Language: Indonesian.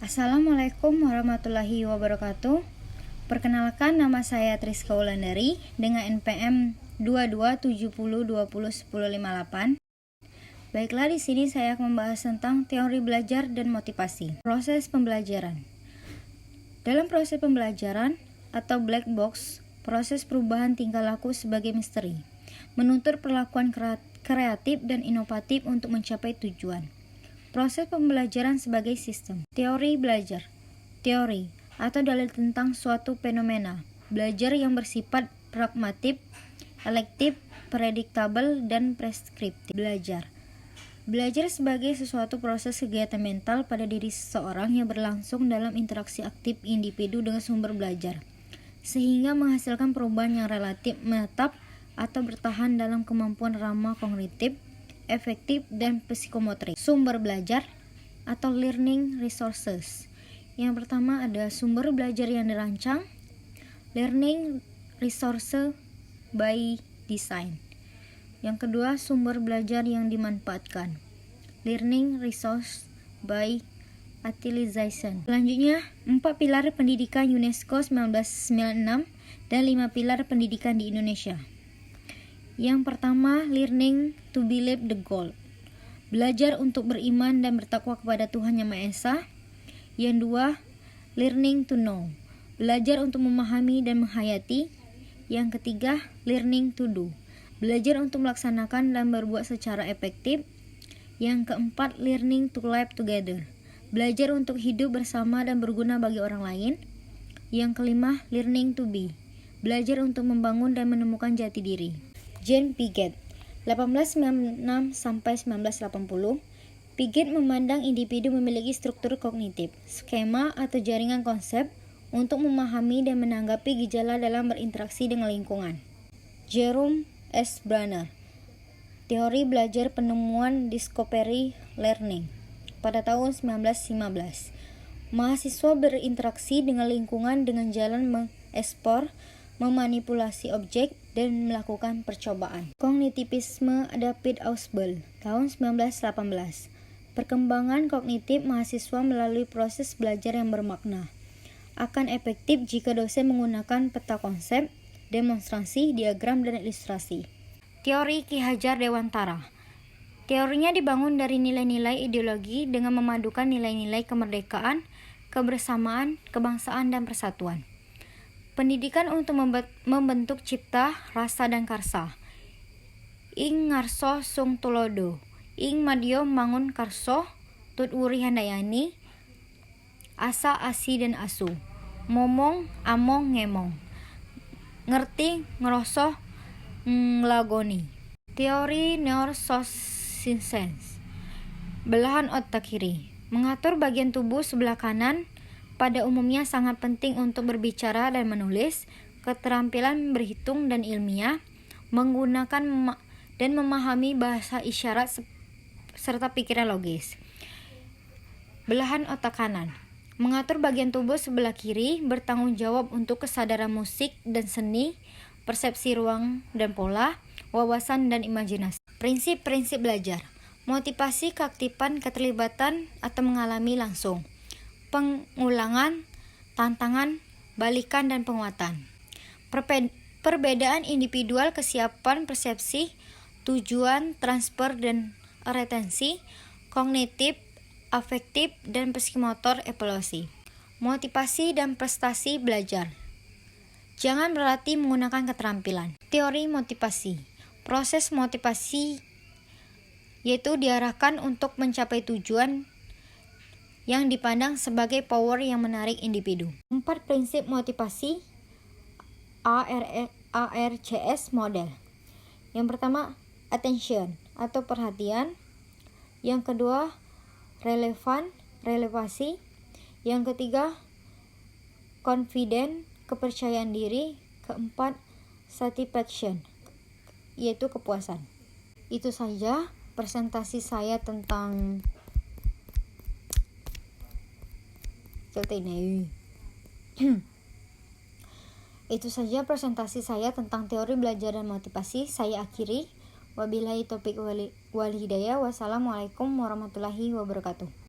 Assalamualaikum warahmatullahi wabarakatuh. Perkenalkan, nama saya Triska Wulandari dengan NPM 2270201058. Baiklah, di sini saya akan membahas tentang teori belajar dan motivasi. Proses pembelajaran. Dalam proses pembelajaran atau black box, proses perubahan tingkah laku sebagai misteri, menuntut perlakuan kreatif dan inovatif untuk mencapai tujuan. Proses pembelajaran sebagai sistem. Teori belajar. Teori atau dalil tentang suatu fenomena belajar yang bersifat pragmatik, elektif, predictable, dan preskriptif. Belajar sebagai sesuatu proses kegiatan mental pada diri seseorang yang berlangsung dalam interaksi aktif individu dengan sumber belajar, sehingga menghasilkan perubahan yang relatif menetap atau bertahan dalam kemampuan ramah kognitif, efektif, dan psikomotorik. Sumber belajar atau learning resources. Yang pertama ada sumber belajar yang dirancang, learning resource by design. Yang kedua, sumber belajar yang dimanfaatkan, learning resource by utilization. Selanjutnya, 4 pilar pendidikan UNESCO 1996 dan 5 pilar pendidikan di Indonesia. Yang pertama, learning to believe the goal. Belajar untuk beriman dan bertakwa kepada Tuhan Yang Maha Esa. Yang dua, learning to know. Belajar untuk memahami dan menghayati. Yang ketiga, learning to do. Belajar untuk melaksanakan dan berbuat secara efektif. Yang keempat, learning to live together. Belajar untuk hidup bersama dan berguna bagi orang lain. Yang kelima, learning to be. Belajar untuk membangun dan menemukan jati diri. Jean Piaget, 1896 sampai 1980. Piaget memandang individu memiliki struktur kognitif, skema atau jaringan konsep untuk memahami dan menanggapi gejala dalam berinteraksi dengan lingkungan. Jerome S. Bruner, teori belajar penemuan discovery learning, pada tahun 1915. Mahasiswa berinteraksi dengan lingkungan dengan jalan mengeksplor, memanipulasi objek, dan melakukan percobaan. Kognitivisme David Ausubel, tahun 1918. Perkembangan kognitif mahasiswa melalui proses belajar yang bermakna akan efektif jika dosen menggunakan peta konsep, demonstrasi, diagram, dan ilustrasi. Teori Ki Hajar Dewantara. Teorinya dibangun dari nilai-nilai ideologi dengan memadukan nilai-nilai kemerdekaan, kebersamaan, kebangsaan, dan persatuan. Pendidikan untuk membentuk cipta, rasa, dan karsa. Ing ngarso sung tulodo, ing madyo mangun karso, tut wuri handayani, asa, asi, dan asu, momong, among, ngemong, ngerti, ngerosoh, nglagoni. Teori neuroscience. Belahan otak kiri. Mengatur bagian tubuh sebelah kanan pada umumnya sangat penting untuk berbicara dan menulis, keterampilan berhitung dan ilmiah, menggunakan dan memahami bahasa isyarat serta pikiran logis. Belahan otak kanan. Mengatur bagian tubuh sebelah kiri, bertanggung jawab untuk kesadaran musik dan seni, persepsi ruang dan pola, wawasan dan imajinasi. Prinsip-prinsip belajar. Motivasi, keaktifan, keterlibatan atau mengalami langsung. Pengulangan, tantangan, balikan, dan penguatan. Perbedaan individual, kesiapan, persepsi, tujuan, transfer, dan retensi, kognitif, afektif, dan psikomotor, evaluasi. Motivasi dan prestasi belajar. Jangan berlatih menggunakan keterampilan. Teori motivasi. Proses motivasi yaitu diarahkan untuk mencapai tujuan yang dipandang sebagai power yang menarik individu. 4 prinsip motivasi ARCS model. Yang pertama, attention atau perhatian. Yang kedua, relevasi. Yang ketiga, confident, kepercayaan diri. Keempat, satisfaction, yaitu kepuasan. Itu saja presentasi saya tentang Itu saja presentasi saya tentang teori belajar dan motivasi. Saya akhiri. Wabillahi taufiq wal hidayah. Wassalamualaikum warahmatullahi wabarakatuh.